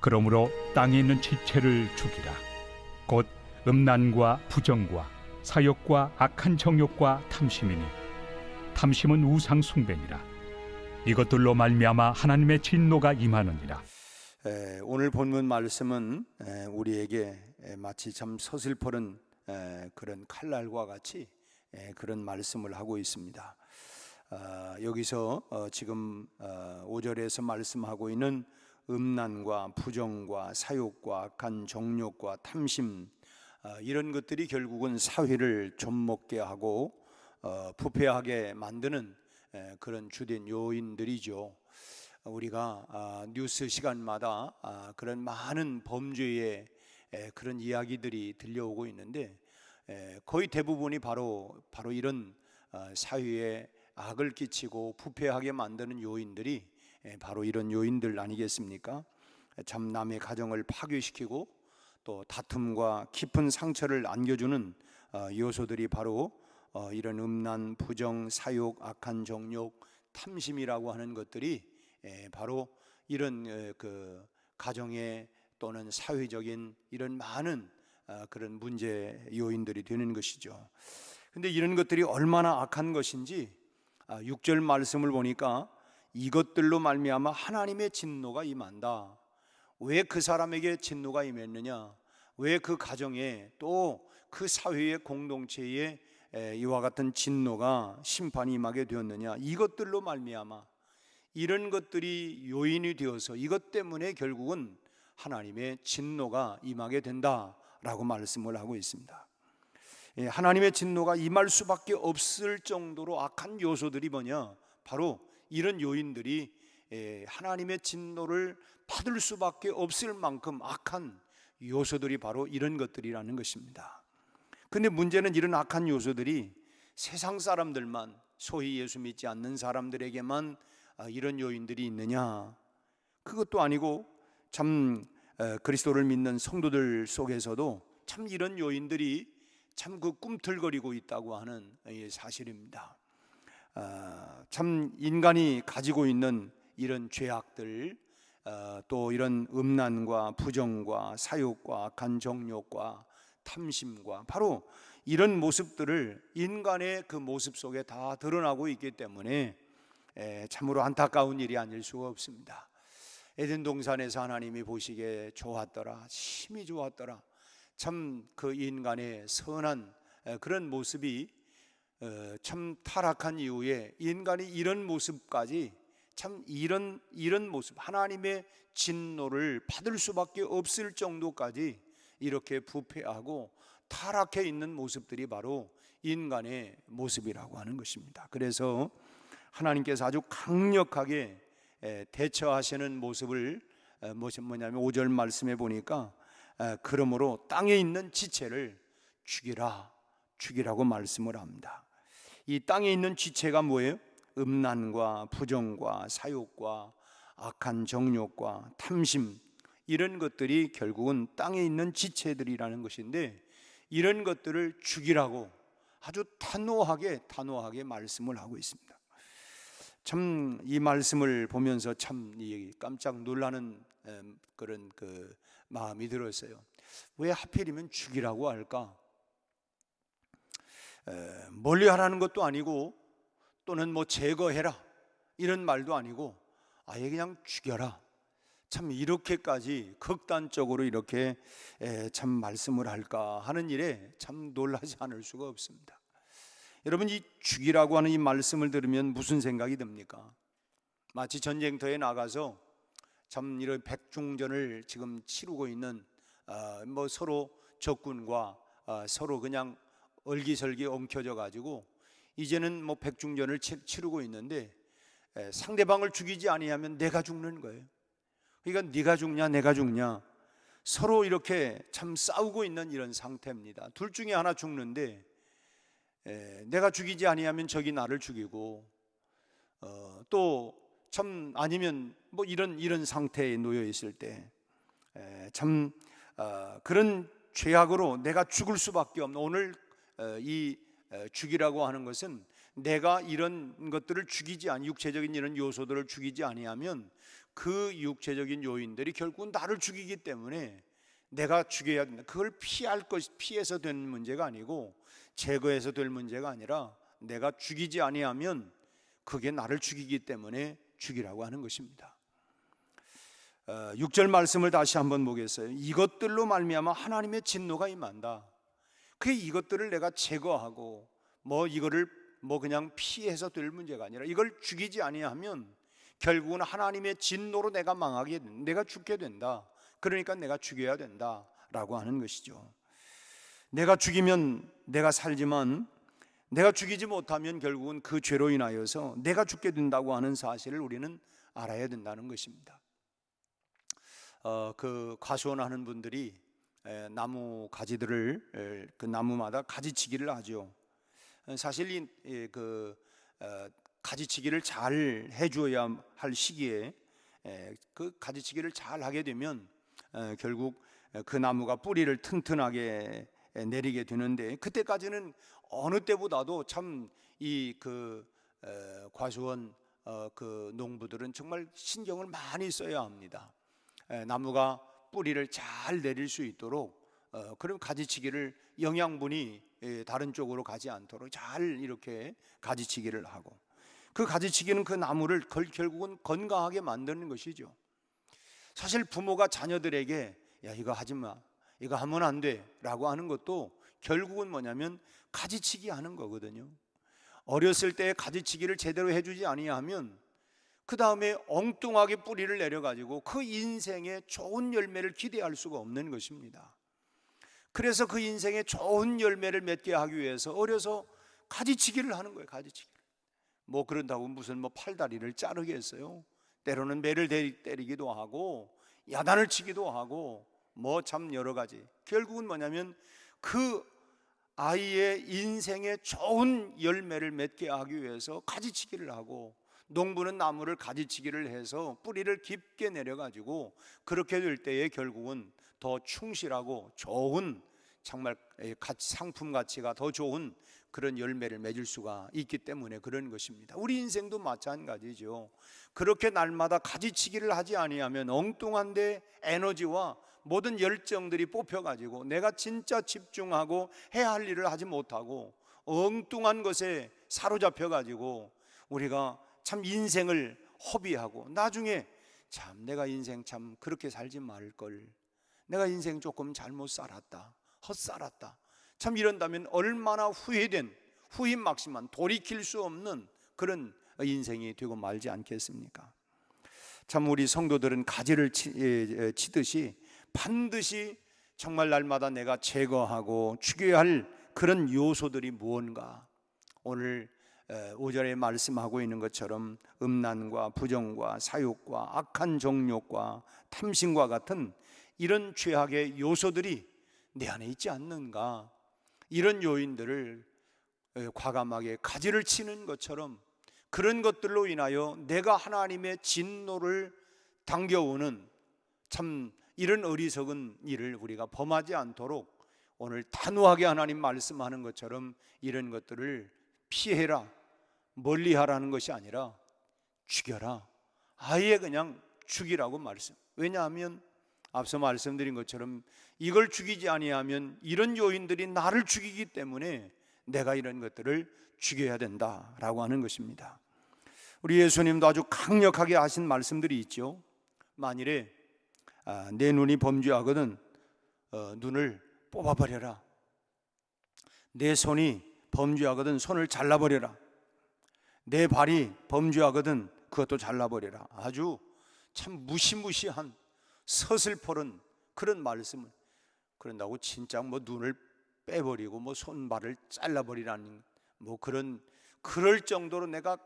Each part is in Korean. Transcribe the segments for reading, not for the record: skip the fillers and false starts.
그러므로 땅에 있는 지체를 죽이라. 곧 음란과 부정과 사욕과 악한 정욕과 탐심이니 탐심은 우상 숭배니라. 이것들로 말미암아 하나님의 진노가 임하느니라. 오늘 본문 말씀은 우리에게 마치 참 서슬퍼른 그런 칼날과 같이 그런 말씀을 하고 있습니다. 여기서 지금 5절에서 말씀하고 있는 음란과 부정과 사욕과 악한 정욕과 탐심, 이런 것들이 결국은 사회를 좀먹게 하고 부패하게 만드는 그런 주된 요인들이죠. 우리가 뉴스 시간마다 그런 많은 범죄의 그런 이야기들이 들려오고 있는데 거의 대부분이 바로 이런 사회에 악을 끼치고 부패하게 만드는 요인들이 바로 이런 요인들 아니겠습니까? 참 남의 가정을 파괴시키고 또 다툼과 깊은 상처를 안겨주는 요소들이 바로 이런 음란, 부정, 사욕, 악한 정욕, 탐심이라고 하는 것들이 바로 이런 그 가정의 또는 사회적인 이런 많은 그런 문제 요인들이 되는 것이죠. 근데 이런 것들이 얼마나 악한 것인지 6절 말씀을 보니까 이것들로 말미암아 하나님의 진노가 임한다. 왜 그 사람에게 진노가 임했느냐? 왜 그 가정에 또 그 사회의 공동체에 이와 같은 진노가 심판이 임하게 되었느냐? 이것들로 말미암아 이런 것들이 요인이 되어서 이것 때문에 결국은 하나님의 진노가 임하게 된다라고 말씀을 하고 있습니다. 하나님의 진노가 임할 수밖에 없을 정도로 악한 요소들이 뭐냐? 바로 이런 요인들이 하나님의 진노를 받을 수밖에 없을 만큼 악한 요소들이 바로 이런 것들이라는 것입니다. 근데 문제는 이런 악한 요소들이 세상 사람들만, 소위 예수 믿지 않는 사람들에게만 이런 요인들이 있느냐? 그것도 아니고 참 그리스도를 믿는 성도들 속에서도 참 이런 요인들이 참 그 꿈틀거리고 있다고 하는 사실입니다. 참 인간이 가지고 있는 이런 죄악들, 또 이런 음란과 부정과 사욕과 악한 정욕과 탐심과 바로 이런 모습들을 인간의 그 모습 속에 다 드러나고 있기 때문에 참으로 안타까운 일이 아닐 수가 없습니다. 에덴 동산에서 하나님이 보시기에 좋았더라, 심히 좋았더라. 참 그 인간의 선한 그런 모습이 참 타락한 이후에 인간이 이런 모습까지 참 이런 모습, 하나님의 진노를 받을 수밖에 없을 정도까지 이렇게 부패하고 타락해 있는 모습들이 바로 인간의 모습이라고 하는 것입니다. 그래서 하나님께서 아주 강력하게 대처하시는 모습을 뭐냐면 5절 말씀에 보니까 그러므로 땅에 있는 지체를 죽이라고 말씀을 합니다. 이 땅에 있는 지체가 뭐예요? 음란과 부정과 사욕과 악한 정욕과 탐심, 이런 것들이 결국은 땅에 있는 지체들이라는 것인데 이런 것들을 죽이라고 아주 단호하게 말씀을 하고 있습니다. 참 이 말씀을 보면서 참 깜짝 놀라는 그런 그 마음이 들었어요. 왜 하필이면 죽이라고 할까? 멀리하라는 것도 아니고 또는 뭐 제거해라 이런 말도 아니고 아예 그냥 죽여라. 참 이렇게까지 극단적으로 이렇게 참 말씀을 할까 하는 일에 참 놀라지 않을 수가 없습니다. 여러분, 이 죽이라고 하는 이 말씀을 들으면 무슨 생각이 듭니까? 마치 전쟁터에 나가서 참 이런 백중전을 지금 치르고 있는 뭐 서로 적군과 서로 그냥 얼기설기 엉켜져 가지고 이제는 뭐 백중전을 치르고 있는데 상대방을 죽이지 아니하면 내가 죽는 거예요. 그러니까 네가 죽냐 내가 죽냐 서로 이렇게 참 싸우고 있는 이런 상태입니다. 둘 중에 하나 죽는데 내가 죽이지 아니하면 적이 나를 죽이고 또 참 아니면 뭐 이런 상태에 놓여 있을 때 참 그런 죄악으로 내가 죽을 수밖에 없는 오늘 이 죽이라고 하는 것은 내가 이런 것들을 죽이지 육체적인 이런 요소들을 죽이지 아니하면 그 육체적인 요인들이 결국은 나를 죽이기 때문에 내가 죽여야 된다. 그걸 피해서 된 문제가 아니고 제거해서 될 문제가 아니라 내가 죽이지 아니하면 그게 나를 죽이기 때문에 죽이라고 하는 것입니다. 6절 말씀을 다시 한번 보겠어요. 이것들로 말미암아 하나님의 진노가 임한다. 그 이것들을 내가 제거하고 이거를 그냥 피해서 될 문제가 아니라 이걸 죽이지 아니하면 결국은 하나님의 진노로 내가 망하게 된다. 내가 죽게 된다. 그러니까 내가 죽여야 된다라고 하는 것이죠. 내가 죽이면 내가 살지만 내가 죽이지 못하면 결국은 그 죄로 인하여서 내가 죽게 된다고 하는 사실을 우리는 알아야 된다는 것입니다. 그 과수원하는 분들이 나무 가지들을 그 나무마다 가지치기를 하죠. 사실 그 가지치기를 잘 해줘야 할 시기에 그 가지치기를 잘 하게 되면 결국 그 나무가 뿌리를 튼튼하게 내리게 되는데, 그때까지는 어느 때보다도 참 이 그 과수원 그 농부들은 정말 신경을 많이 써야 합니다. 나무가 뿌리를 잘 내릴 수 있도록 그럼 가지치기를 영양분이 다른 쪽으로 가지 않도록 잘 이렇게 가지치기를 하고, 그 가지치기는 그 나무를 결국은 건강하게 만드는 것이죠. 사실 부모가 자녀들에게 야 이거 하지 마, 이거 하면 안 돼 라고 하는 것도 결국은 뭐냐면 가지치기 하는 거거든요. 어렸을 때 가지치기를 제대로 해주지 아니하면 그 다음에 엉뚱하게 뿌리를 내려가지고 그 인생에 좋은 열매를 기대할 수가 없는 것입니다. 그래서 그 인생에 좋은 열매를 맺게 하기 위해서 어려서 가지치기를 하는 거예요. 가지치기를. 그런다고 무슨 팔다리를 자르겠어요? 때로는 매를 때리기도 하고 야단을 치기도 하고 참 여러 가지. 결국은 뭐냐면 그 아이의 인생에 좋은 열매를 맺게 하기 위해서 가지치기를 하고, 농부는 나무를 가지치기를 해서 뿌리를 깊게 내려가지고 그렇게 될 때에 결국은 더 충실하고 좋은, 정말 상품 가치가 더 좋은 그런 열매를 맺을 수가 있기 때문에 그런 것입니다. 우리 인생도 마찬가지죠. 그렇게 날마다 가지치기를 하지 아니하면 엉뚱한데 에너지와 모든 열정들이 뽑혀가지고 내가 진짜 집중하고 해야 할 일을 하지 못하고 엉뚱한 것에 사로잡혀가지고 우리가 참 인생을 허비하고 나중에 참 내가 인생 참 그렇게 살지 말걸, 내가 인생 조금 잘못 살았다, 헛살았다, 참 이런다면 얼마나 후회막심한 돌이킬 수 없는 그런 인생이 되고 말지 않겠습니까? 참 우리 성도들은 가지를 치듯이 반드시 정말 날마다 내가 제거하고 죽여야 할 그런 요소들이 무언가, 오늘 5절에 말씀하고 있는 것처럼 음란과 부정과 사욕과 악한 정욕과 탐심과 같은 이런 죄악의 요소들이 내 안에 있지 않는가, 이런 요인들을 과감하게 가지를 치는 것처럼 그런 것들로 인하여 내가 하나님의 진노를 당겨오는 참 이런 어리석은 일을 우리가 범하지 않도록 오늘 단호하게 하나님 말씀하는 것처럼 이런 것들을 피해라, 멀리하라는 것이 아니라 죽여라, 아예 그냥 죽이라고 말씀. 왜냐하면 앞서 말씀드린 것처럼 이걸 죽이지 아니하면 이런 요인들이 나를 죽이기 때문에 내가 이런 것들을 죽여야 된다라고 하는 것입니다. 우리 예수님도 아주 강력하게 하신 말씀들이 있죠. 만일에 내 눈이 범죄하거든 눈을 뽑아버려라, 내 손이 범죄하거든 손을 잘라버려라, 내 발이 범죄하거든 그것도 잘라버려라. 아주 참 무시무시한 서슬퍼런 그런 말씀을, 그런다고 진짜 눈을 빼버리고 손발을 잘라버리라는 그럴 정도로 내가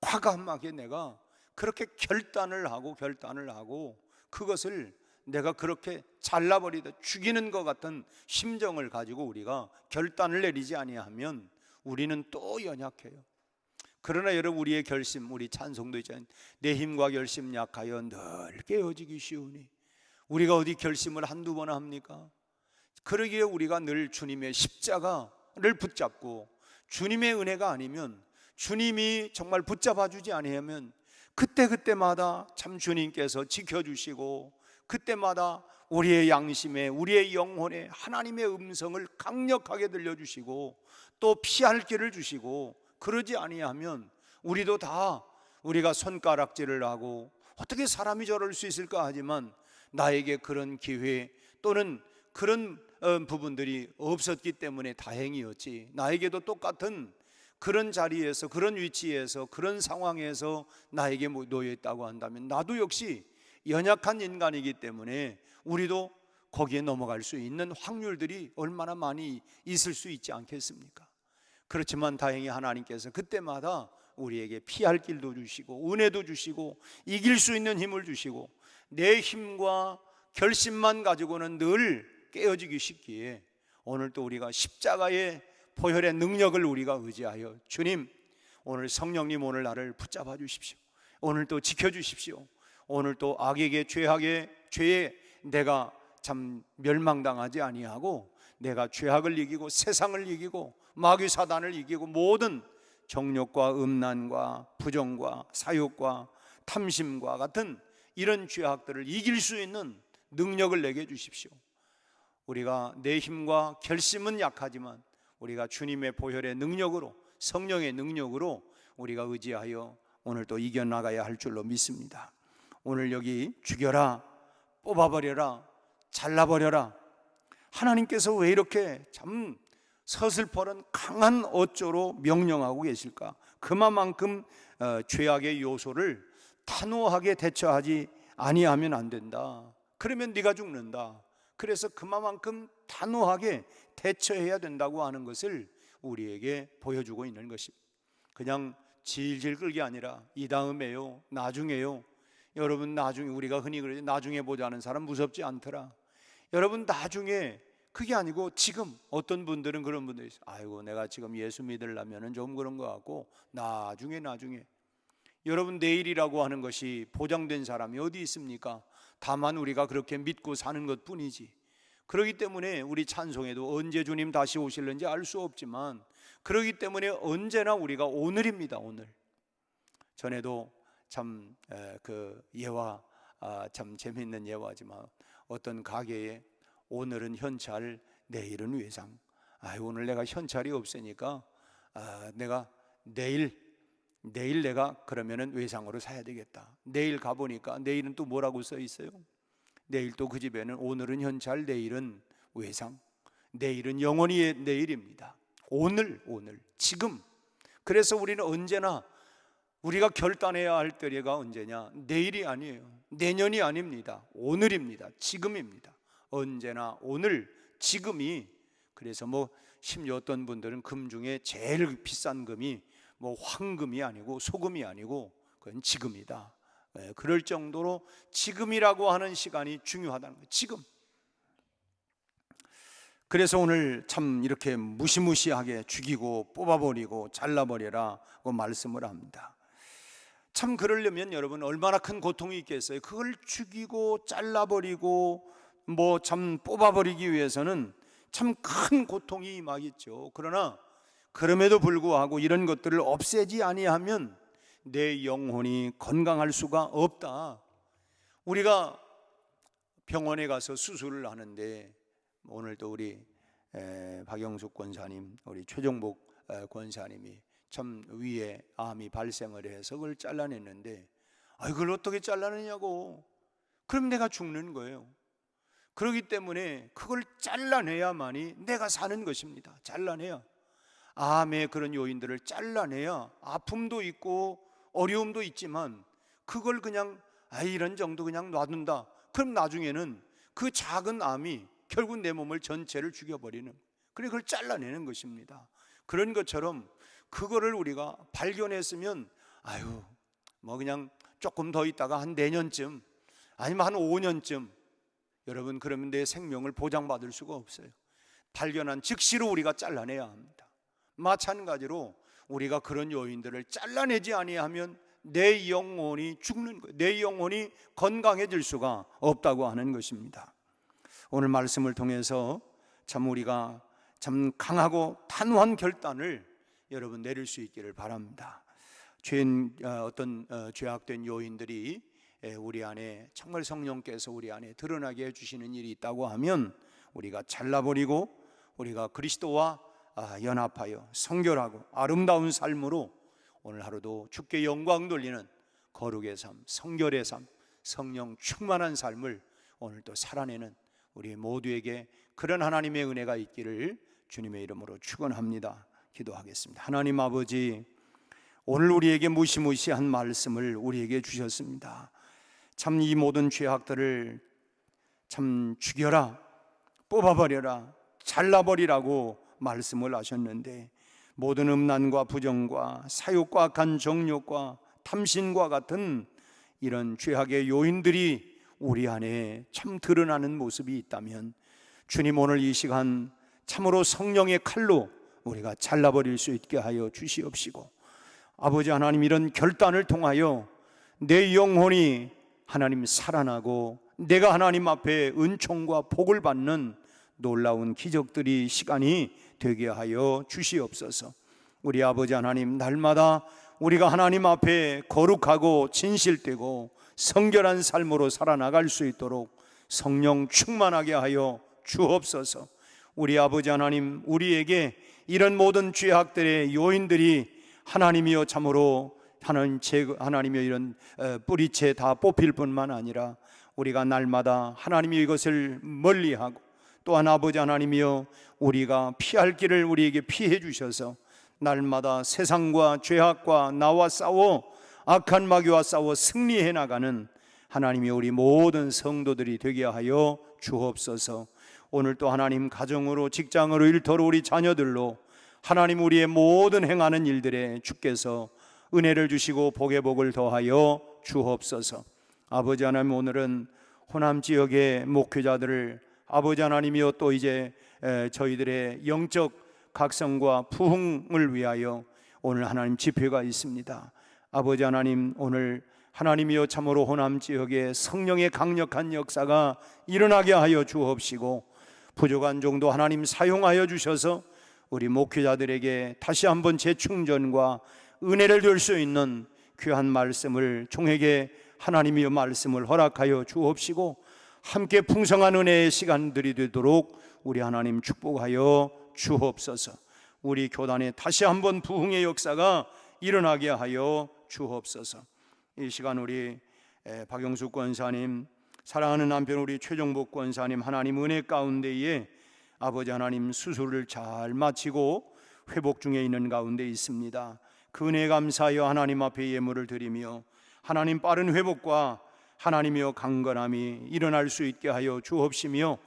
과감하게 내가 그렇게 결단을 하고 그것을 내가 그렇게 잘라버리다 죽이는 것 같은 심정을 가지고 우리가 결단을 내리지 아니하면 우리는 또 연약해요. 그러나 여러분, 우리의 결심, 우리 찬송도 있잖아요. 내 힘과 결심 약하여 늘 깨어지기 쉬우니. 우리가 어디 결심을 한두 번 합니까? 그러기에 우리가 늘 주님의 십자가를 붙잡고 주님의 은혜가 아니면, 주님이 정말 붙잡아 주지 아니하면 그때마다 참 주님께서 지켜주시고, 그때마다 우리의 양심에, 우리의 영혼에 하나님의 음성을 강력하게 들려주시고 또 피할 길을 주시고, 그러지 아니하면 우리도 다 우리가 손가락질을 하고 어떻게 사람이 저럴 수 있을까 하지만 나에게 그런 기회 또는 그런 부분들이 없었기 때문에 다행이었지, 나에게도 똑같은 그런 자리에서, 그런 위치에서, 그런 상황에서 나에게 놓여 있다고 한다면 나도 역시 연약한 인간이기 때문에 우리도 거기에 넘어갈 수 있는 확률들이 얼마나 많이 있을 수 있지 않겠습니까? 그렇지만 다행히 하나님께서 그때마다 우리에게 피할 길도 주시고 은혜도 주시고 이길 수 있는 힘을 주시고, 내 힘과 결심만 가지고는 늘 깨어지기 쉽기에 오늘 또 우리가 십자가의 보혈의 능력을 우리가 의지하여, 주님 오늘 성령님 오늘 나를 붙잡아 주십시오, 오늘 또 지켜주십시오, 오늘 또 악에게 죄에 내가 참 멸망당하지 아니하고 내가 죄악을 이기고 세상을 이기고 마귀 사단을 이기고 모든 정욕과 음란과 부정과 사욕과 탐심과 같은 이런 죄악들을 이길 수 있는 능력을 내게 주십시오. 우리가 내 힘과 결심은 약하지만 우리가 주님의 보혈의 능력으로, 성령의 능력으로 우리가 의지하여 오늘 또 이겨나가야 할 줄로 믿습니다. 오늘 여기 죽여라, 뽑아버려라, 잘라버려라, 하나님께서 왜 이렇게 참 서슬퍼런 강한 어조로 명령하고 계실까? 그만큼 죄악의 요소를 단호하게 대처하지 아니하면 안 된다. 그러면 네가 죽는다. 그래서 그만큼 단호하게 대처해야 된다고 하는 것을 우리에게 보여주고 있는 것입니다. 그냥 질질 끌기 아니라 이 다음에요, 나중에요. 여러분 나중에, 우리가 흔히 그러죠, 나중에 보자는 사람 무섭지 않더라. 여러분 나중에 그게 아니고 지금. 어떤 분들은 그런 분들이 있어요. 아이고 내가 지금 예수 믿으려면 좀 그런 것 같고 나중에. 여러분 내일이라고 하는 것이 보장된 사람이 어디 있습니까? 다만 우리가 그렇게 믿고 사는 것 뿐이지. 그렇기 때문에 우리 찬송에도 언제 주님 다시 오실는지 알 수 없지만, 그렇기 때문에 언제나 우리가 오늘입니다. 오늘. 전에도 참 그 예화, 참 재미있는 예화지만 어떤 가게에 오늘은 현찰, 내일은 외상. 오늘 내가 현찰이 없으니까 내가 내일 내가 그러면은 외상으로 사야 되겠다. 내일 가보니까 내일은 또 뭐라고 써 있어요? 내일 또 그 집에는 오늘은 현찰, 내일은 외상. 내일은 영원히 내일입니다. 오늘, 지금. 그래서 우리는 언제나 우리가 결단해야 할 때가 언제냐? 내일이 아니에요. 내년이 아닙니다. 오늘입니다. 지금입니다. 언제나 오늘, 지금이. 그래서 심지어 어떤 분들은 금 중에 제일 비싼 금이 황금이 아니고 소금이 아니고 그건 지금이다. 그럴 정도로 지금이라고 하는 시간이 중요하다는 거예요. 지금. 그래서 오늘 참 이렇게 무시무시하게 죽이고 뽑아버리고 잘라버려라고 말씀을 합니다. 참 그러려면 여러분 얼마나 큰 고통이 있겠어요. 그걸 죽이고 잘라버리고 참 뽑아버리기 위해서는 참 큰 고통이 임하겠죠. 그러나 그럼에도 불구하고 이런 것들을 없애지 아니하면 내 영혼이 건강할 수가 없다. 우리가 병원에 가서 수술을 하는데, 오늘도 우리 박영숙 권사님, 우리 최종복 권사님이 참 위에 암이 발생을 해서 그걸 잘라냈는데, 그걸 어떻게 잘라내냐고. 그럼 내가 죽는 거예요. 그렇기 때문에 그걸 잘라내야만이 내가 사는 것입니다. 잘라내야. 암의 그런 요인들을 잘라내야 아픔도 있고 어려움도 있지만, 그걸 그냥 이런 정도 그냥 놔둔다. 그럼 나중에는 그 작은 암이 결국 내 몸을 전체를 죽여버리는, 그래 그걸 잘라내는 것입니다. 그런 것처럼 그거를 우리가 발견했으면 그냥 조금 더 있다가 한 내년쯤 아니면 한 5년쯤, 여러분 그러면 내 생명을 보장받을 수가 없어요. 발견한 즉시로 우리가 잘라내야 합니다. 마찬가지로 우리가 그런 요인들을 잘라내지 아니하면 내 영혼이 죽는 거예요. 내 영혼이 건강해질 수가 없다고 하는 것입니다. 오늘 말씀을 통해서 참 우리가 참 강하고 단호한 결단을 여러분 내릴 수 있기를 바랍니다. 어떤 죄악된 요인들이 우리 안에 정말 성령께서 우리 안에 드러나게 해주시는 일이 있다고 하면 우리가 잘라버리고 우리가 그리스도와 연합하여 성결하고 아름다운 삶으로 오늘 하루도 주께 영광 돌리는 거룩의 삶, 성결의 삶, 성령 충만한 삶을 오늘도 살아내는 우리 모두에게 그런 하나님의 은혜가 있기를 주님의 이름으로 축원합니다. 기도하겠습니다. 하나님 아버지, 오늘 우리에게 무시무시한 말씀을 우리에게 주셨습니다. 참 이 모든 죄악들을 참 죽여라, 뽑아버려라, 잘라버리라고 말씀을 하셨는데 모든 음란과 부정과 사욕과 악한 정욕과 탐심과 같은 이런 죄악의 요인들이 우리 안에 참 드러나는 모습이 있다면 주님, 오늘 이 시간 참으로 성령의 칼로 우리가 잘라버릴 수 있게 하여 주시옵시고, 아버지 하나님, 이런 결단을 통하여 내 영혼이 하나님 살아나고 내가 하나님 앞에 은총과 복을 받는 놀라운 기적들이 시간이 되게 하여 주시옵소서. 우리 아버지 하나님, 날마다 우리가 하나님 앞에 거룩하고 진실되고 성결한 삶으로 살아나갈 수 있도록 성령 충만하게 하여 주옵소서. 우리 아버지 하나님, 우리에게 이런 모든 죄악들의 요인들이 하나님이여 참으로 하나님이여 이런 뿌리채 다 뽑힐 뿐만 아니라 우리가 날마다 하나님이 이것을 멀리하고, 또한 아버지 하나님이여 우리가 피할 길을 우리에게 피해 주셔서 날마다 세상과 죄악과 나와 싸워 악한 마귀와 싸워 승리해 나가는 하나님이 우리 모든 성도들이 되게 하여 주옵소서. 오늘 또 하나님, 가정으로 직장으로 일터로 우리 자녀들로 하나님 우리의 모든 행하는 일들에 주께서 은혜를 주시고 복의 복을 더하여 주옵소서. 아버지 하나님, 오늘은 호남 지역의 목회자들을 아버지 하나님이여 또 이제 저희들의 영적 각성과 부흥을 위하여 오늘 하나님 집회가 있습니다. 아버지 하나님, 오늘 하나님이여 참으로 호남 지역에 성령의 강력한 역사가 일어나게 하여 주옵시고, 부족한 정도 하나님 사용하여 주셔서 우리 목회자들에게 다시 한번 재충전과 은혜를 줄 수 있는 귀한 말씀을 종에게 하나님이여 말씀을 허락하여 주옵시고, 함께 풍성한 은혜의 시간들이 되도록 우리 하나님 축복하여 주옵소서. 우리 교단에 다시 한번 부흥의 역사가 일어나게 하여 주옵소서. 이 시간 우리 박영숙 권사님, 사랑하는 남편 우리 최종복 권사님, 하나님 은혜 가운데에 아버지 하나님 수술을 잘 마치고 회복 중에 있는 가운데 있습니다. 그 은혜 감사하여 하나님 앞에 예물을 드리며 하나님 빠른 회복과 하나님이여 강건함이 일어날 수 있게 하여 주옵시며,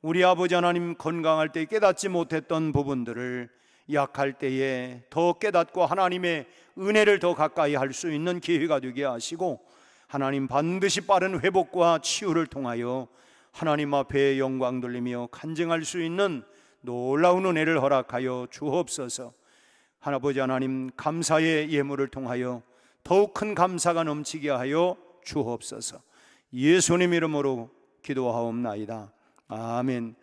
우리 아버지 하나님 건강할 때 깨닫지 못했던 부분들을 약할 때에 더 깨닫고 하나님의 은혜를 더 가까이 할 수 있는 기회가 되게 하시고, 하나님 반드시 빠른 회복과 치유를 통하여 하나님 앞에 영광 돌리며 간증할 수 있는 놀라운 은혜를 허락하여 주옵소서. 아버지 하나님, 감사의 예물을 통하여 더욱 큰 감사가 넘치게 하여 주옵소서. 예수님 이름으로 기도하옵나이다. 아멘.